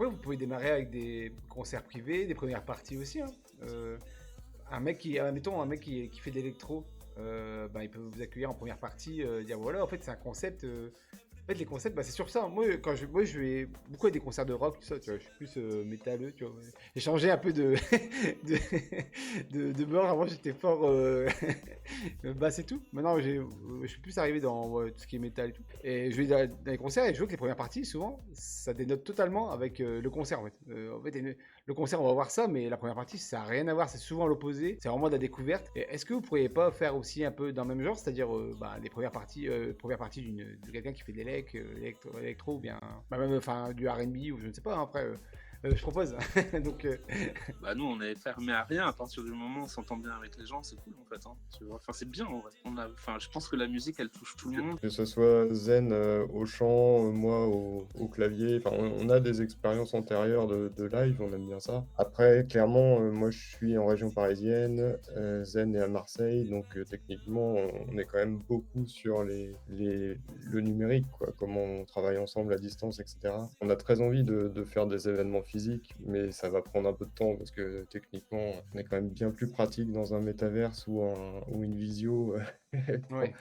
Après, vous pouvez démarrer avec des concerts privés, des premières parties aussi, hein. Euh, admettons, un mec qui fait de l'électro, bah, il peut vous accueillir en première partie, dire voilà, en fait, c'est un concept. En fait, les concepts, bah, c'est sur ça. Moi, je vais beaucoup à des concerts de rock, tout ça, tu vois. Je suis plus métalleux, tu vois. Ouais. J'ai changé un peu de, de mœurs. Avant, j'étais fort basse et tout. Maintenant, je suis plus arrivé dans ouais, tout ce qui est métal et tout. Et je vais dans les concerts et je vois que les premières parties, souvent, ça dénote totalement avec le concert, en fait. Le concert, on va voir ça, mais la première partie, ça n'a rien à voir. C'est souvent l'opposé. C'est vraiment de la découverte. Et est-ce que vous pourriez pas faire aussi un peu dans le même genre, c'est-à-dire bah, les premières parties de quelqu'un qui fait de électro ou bien bah, même enfin du R&B ou je ne sais pas. Hein, après, je propose. Donc, Bah nous, on est fermé à rien. À partir du moment où on s'entend bien avec les gens, c'est cool en fait. Hein, tu vois. Enfin, c'est bien en vrai. Enfin, je pense que la musique, elle touche tout le monde. Que ce soit Zen au chant, moi au clavier, enfin, on a des expériences antérieures de live, on aime bien ça. Après, clairement, moi je suis en région parisienne, Zen est à Marseille, donc techniquement, on est quand même beaucoup sur le numérique, quoi, comment on travaille ensemble à distance, etc. On a très envie de faire des événements physiques, mais ça va prendre un peu de temps parce que techniquement, on est quand même bien plus pratique dans un métaverse ou une visio. ouais.